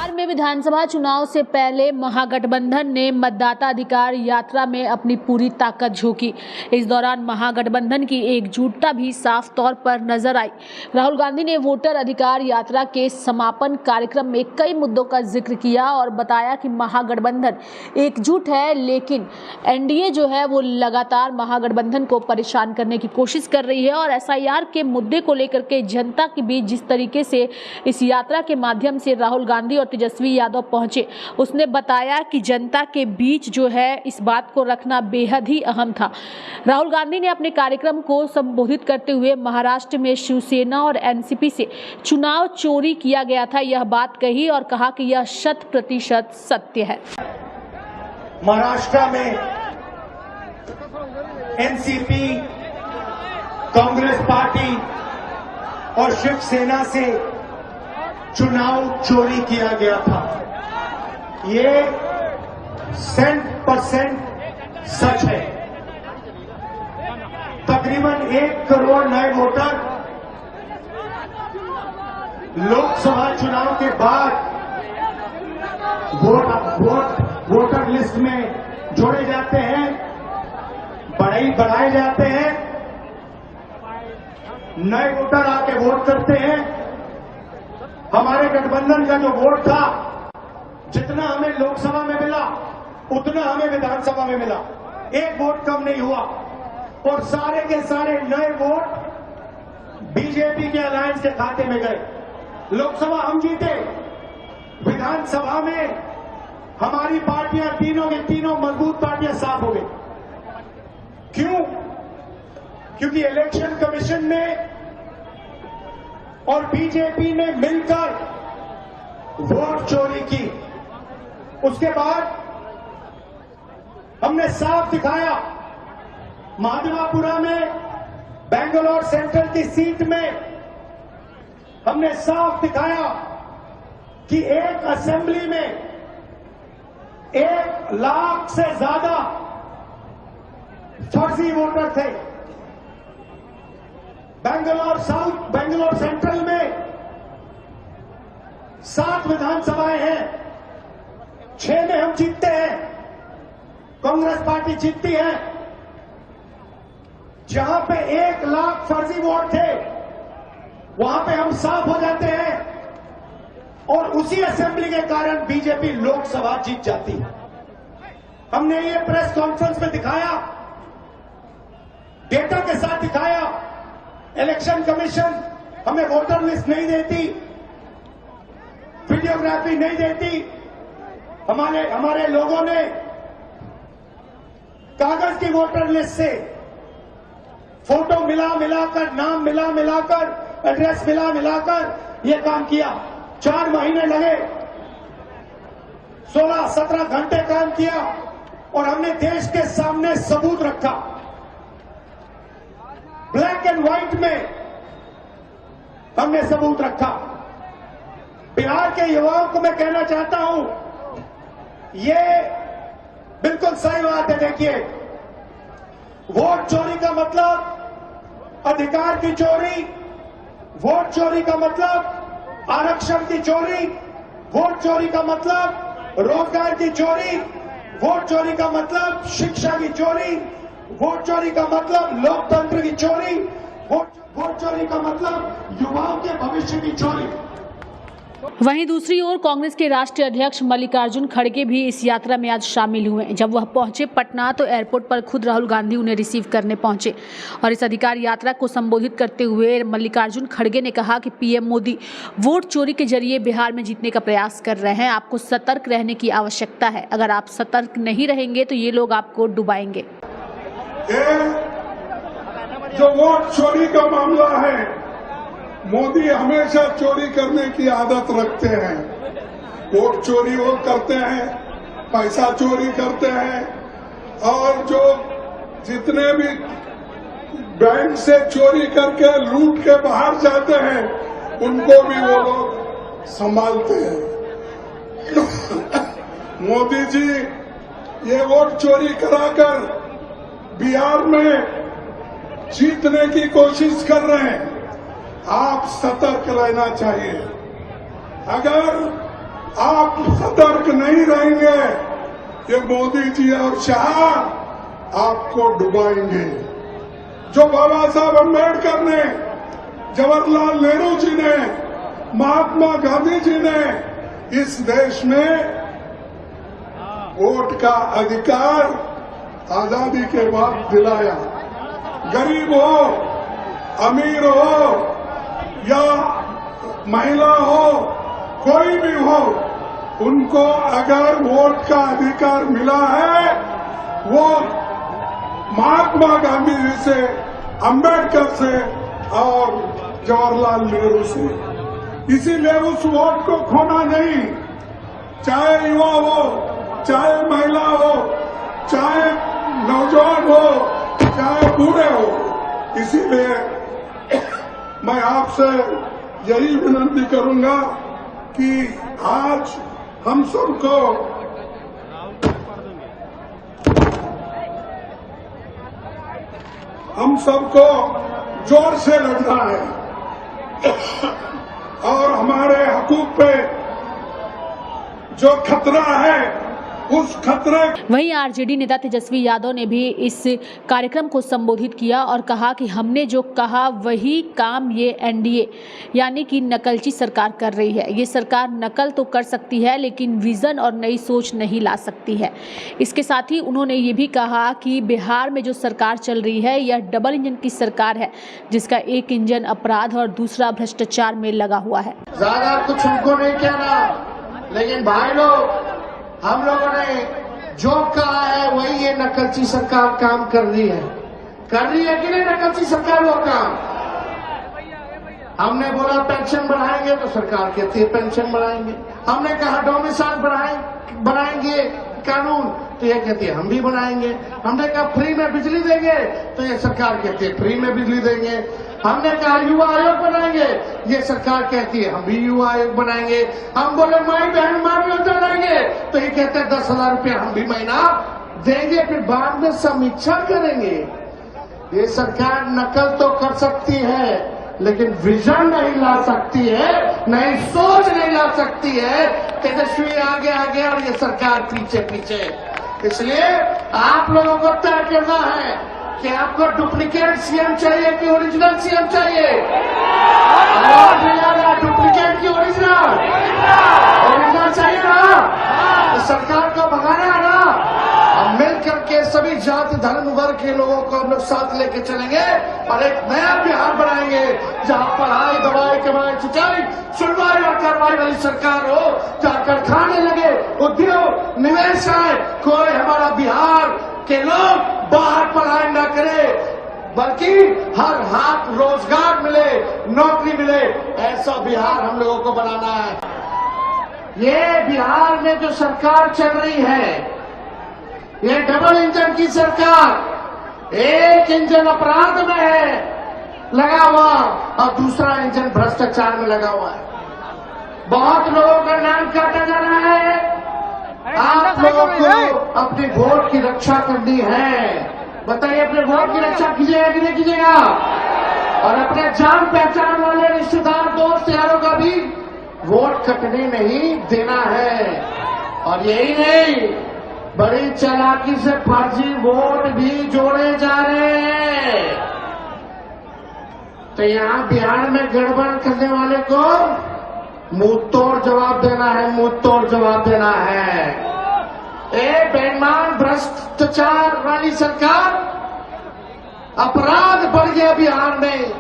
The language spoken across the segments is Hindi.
बिहार में विधानसभा चुनाव से पहले महागठबंधन ने मतदाता अधिकार यात्रा में अपनी पूरी ताकत झोंकी। इस दौरान महागठबंधन की एकजुटता भी साफ तौर पर नजर आई। राहुल गांधी ने वोटर अधिकार यात्रा के समापन कार्यक्रम में कई मुद्दों का जिक्र किया और बताया कि महागठबंधन एकजुट है, लेकिन एनडीए जो है वो लगातार महागठबंधन को परेशान करने की कोशिश कर रही है और एसआईआर के मुद्दे को लेकर के जनता के बीच जिस तरीके से इस यात्रा के माध्यम से राहुल गांधी और तेजस्वी यादव पहुंचे, उसने बताया कि जनता के बीच जो है इस बात को रखना बेहद ही अहम था। राहुल गांधी ने अपने कार्यक्रम को संबोधित करते हुए महाराष्ट्र में शिवसेना और एनसीपी से चुनाव चोरी किया गया था, यह बात कही और कहा कि यह 100% सत्य है। महाराष्ट्र में एनसीपी, कांग्रेस पार्टी और शिवसेना से चुनाव चोरी किया गया था। ये 100% सच है। तकरीबन 1 करोड़ नए वोटर लोकसभा चुनाव के बाद वोटर लिस्ट में जोड़े जाते हैं, बढ़ाए जाते हैं, नए वोटर आके वोट करते हैं। हमारे गठबंधन का जो वोट था, जितना हमें लोकसभा में मिला उतना हमें विधानसभा में मिला, 1 वोट कम नहीं हुआ और सारे के सारे नए वोट बीजेपी के अलायंस के खाते में गए। लोकसभा हम जीते, विधानसभा में हमारी पार्टियां तीनों की तीनों मजबूत पार्टियां साफ हो गई। क्यों? क्योंकि इलेक्शन कमीशन ने और बीजेपी ने मिलकर वोट चोरी की। उसके बाद हमने साफ दिखाया, महादेवापुरा में बेंगलोर सेंट्रल की सीट में हमने साफ दिखाया कि एक असेंबली में 1 लाख से ज्यादा फर्जी वोटर थे। बेंगलोर सेंट्रल में 7 विधानसभाएं हैं, 6 में हम जीतते हैं, कांग्रेस पार्टी जीतती है। जहां पे 1 लाख फर्जी वोट थे वहां पे हम साफ हो जाते हैं और उसी असेंबली के कारण बीजेपी लोकसभा जीत जाती है। हमने ये प्रेस कॉन्फ्रेंस में दिखाया, डेटा के साथ दिखाया। इलेक्शन कमीशन हमें वोटर लिस्ट नहीं देती, वीडियोग्राफी नहीं देती। हमारे लोगों ने कागज की वोटर लिस्ट से फोटो मिलाकर, नाम मिलाकर, एड्रेस मिलाकर यह काम किया। 4 महीने लगे, 16-17 घंटे काम किया और हमने देश के सामने सबूत रखा। ब्लैक एंड व्हाइट में हमने सबूत रखा। बिहार के युवाओं को मैं कहना चाहता हूं, ये बिल्कुल सही बात है। देखिए, वोट चोरी का मतलब अधिकार की चोरी, वोट चोरी का मतलब आरक्षण की चोरी, वोट चोरी का मतलब रोजगार की चोरी, वोट चोरी का मतलब शिक्षा की चोरी, वोट चोरी का मतलब लोकतंत्र की चोरी, वोट चोरी का मतलब युवाओं के भविष्य की चोरी। वहीं दूसरी ओर कांग्रेस के राष्ट्रीय अध्यक्ष मल्लिकार्जुन खड़गे भी इस यात्रा में आज शामिल हुए। जब वह पहुंचे पटना तो एयरपोर्ट पर खुद राहुल गांधी उन्हें रिसीव करने पहुंचे और इस अधिकार यात्रा को संबोधित करते हुए मल्लिकार्जुन खड़गे ने कहा कि पीएम मोदी वोट चोरी के जरिए बिहार में जीतने का प्रयास कर रहे हैं। आपको सतर्क रहने की आवश्यकता है। अगर आप सतर्क नहीं रहेंगे तो ये लोग आपको डुबाएंगे। जो वोट चोरी का मामला है, मोदी हमेशा चोरी करने की आदत रखते हैं। वोट चोरी वो करते हैं, पैसा चोरी करते हैं और जो जितने भी बैंक से चोरी करके लूट के बाहर जाते हैं उनको भी वो लोग संभालते हैं। मोदी जी ये वोट चोरी कराकर बिहार में जीतने की कोशिश कर रहे हैं। आप सतर्क रहना चाहिए। अगर आप सतर्क नहीं रहेंगे, ये मोदी जी और शाह आपको डुबाएंगे। जो बाबा साहब अम्बेडकर ने, जवाहरलाल नेहरू जी ने, महात्मा गांधी जी ने इस देश में वोट का अधिकार आजादी के बाद दिलाया, गरीब हो, अमीर हो या महिला हो, कोई भी हो, उनको अगर वोट का अधिकार मिला है, वो महात्मा गांधी जी से, अम्बेडकर से और जवाहरलाल नेहरू से। इसीलिए उस वोट को खोना नहीं, चाहे युवा हो, चाहे महिला हो, चाहे नौजवान हो, चाहे बूढ़े हो। इसीलिए मैं आपसे यही विनती करूंगा कि आज हम सबको जोर से लड़ना है और हमारे हकूक पे जो खतरा है, उस खतरे। वहीं आरजेडी नेता तेजस्वी यादव ने भी इस कार्यक्रम को संबोधित किया और कहा कि हमने जो कहा वही काम ये एनडीए यानी कि नकलची सरकार कर रही है। ये सरकार नकल तो कर सकती है लेकिन विजन और नई सोच नहीं ला सकती है। इसके साथ ही उन्होंने ये भी कहा कि बिहार में जो सरकार चल रही है यह डबल इंजन की सरकार है, जिसका एक इंजन अपराध और दूसरा भ्रष्टाचार में लगा हुआ है। ज्यादा कुछ हमको नहीं कहना, लेकिन भाई लोग, हम लोगों ने जो कहा है वही ये नकलची सरकार काम कर रही है कि नहीं नकलची सरकार वो काम। हमने बोला पेंशन बढ़ाएंगे तो सरकार कहती है पेंशन बढ़ाएंगे। हमने कहा डोमिसाइल बनाएंगे कानून तो ये कहती है हम भी बनाएंगे। हमने कहा फ्री में बिजली देंगे तो ये सरकार कहती है फ्री में बिजली देंगे। हमने कहा युवा आयोग बनाएंगे, ये सरकार कहती है हम भी युवा आयोग बनाएंगे। हम बोले माई बहन मार योजना लाएंगे तो ये कहते हैं 10,000 रुपया हम भी महीना देंगे, फिर बाद में समीक्षा करेंगे। ये सरकार नकल तो कर सकती है लेकिन विजन नहीं ला सकती है, नई सोच नहीं ला सकती है। तेजस्वी आगे आगे और ये सरकार पीछे पीछे। इसलिए आप लोगों को तय करना है कि आपको डुप्लीकेट सीएम चाहिए कि ओरिजिनल सीएम चाहिए। डुप्लीकेट की ओरिजिनल चाहिए ना, तो सरकार को भगाना है ना। अब मिल करके सभी जाति धर्म वर्ग के लोगों को हम लोग साथ लेके चलेंगे और एक नया बिहार बनाएंगे जहां पढ़ाई, दवाई, कमाई, सिंचाई, सुनवाई और कार्रवाई वाली सरकार हो, जहां कारखाने लगे, उद्योग, निवेश आए, कोई हमारा बिहार के लोग बाहर पढ़ाई न करे, बल्कि हर हाथ रोजगार मिले, नौकरी मिले, ऐसा बिहार हम लोगों को बनाना है। ये बिहार में जो सरकार चल रही है ये डबल इंजन की सरकार, एक इंजन अपराध में है लगा हुआ और दूसरा इंजन भ्रष्टाचार में लगा हुआ है। बहुत लोगों का नाम काटा जा रहा है। आप लोगों को अपने वोट की रक्षा करनी है। बताइए अपने वोट की रक्षा कीजिएगा कि नहीं कीजिएगा? और अपने जान पहचान वाले रिश्तेदार, दोस्त, यारों का भी वोट कटने नहीं देना है। और यही नहीं, बड़ी चालाकी से फर्जी वोट भी जोड़े जा रहे हैं। तो यहां बिहार में गड़बड़ करने वाले को मुंह तोड़ जवाब देना है, मुंह तोड़ जवाब देना है। एक बेईमान भ्रष्टाचार वाली सरकार, अपराध बढ़ गया बिहार में।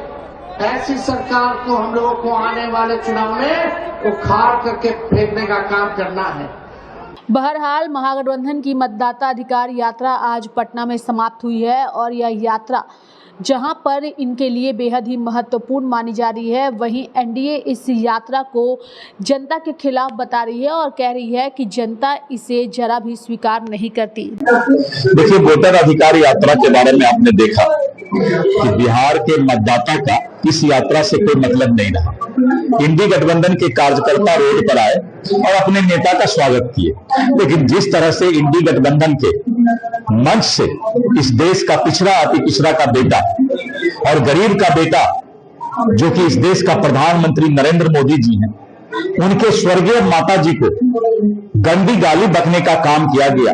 ऐसी सरकार को हम लोगों को आने वाले चुनाव में उखाड़ करके फेंकने का काम करना है। बहरहाल महागठबंधन की मतदाता अधिकार यात्रा आज पटना में समाप्त हुई है और यह यात्रा जहां पर इनके लिए बेहद ही महत्वपूर्ण मानी जा रही है, वहीं एनडीए इस यात्रा को जनता के खिलाफ बता रही है और कह रही है कि जनता इसे जरा भी स्वीकार नहीं करती। देखिए, वोटर अधिकार यात्रा के बारे में आपने देखा कि बिहार के मतदाता का इस यात्रा से कोई मतलब नहीं रहा। इंडी गठबंधन के कार्यकर्ता रोड पर आए और अपने नेता का स्वागत किए, लेकिन जिस तरह से इंडी गठबंधन के मंच से इस देश का पिछड़ा अति पिछड़ा का बेटा और गरीब का बेटा, जो कि इस देश का प्रधानमंत्री नरेंद्र मोदी जी हैं, उनके स्वर्गीय माता जी को गंदी गाली बकने का काम किया गया।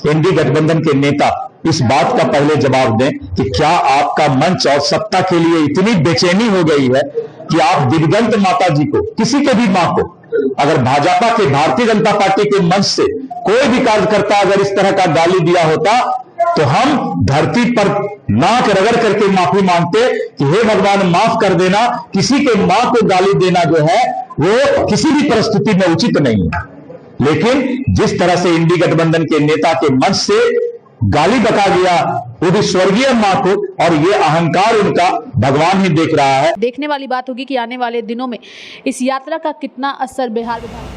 इंडी गठबंधन के नेता इस बात का पहले जवाब दें कि क्या आपका मंच और सत्ता के लिए इतनी बेचैनी हो गई है कि आप दिवंगत माता जी को, किसी के भी मां को, अगर भाजपा के, भारतीय जनता पार्टी के मंच से कोई भी कार्यकर्ता अगर इस तरह का गाली दिया होता तो हम धरती पर नाक रगड़ करके माफी मांगते कि हे भगवान माफ कर देना, किसी के मां को गाली देना जो है वो किसी भी परिस्थिति में उचित नहीं है। लेकिन जिस तरह से इंडी गठबंधन के नेता के मंच से गाली बका गया वो भी स्वर्गीय मां को, और ये अहंकार उनका भगवान ही देख रहा है। देखने वाली बात होगी कि आने वाले दिनों में इस यात्रा का कितना असर बिहार विधान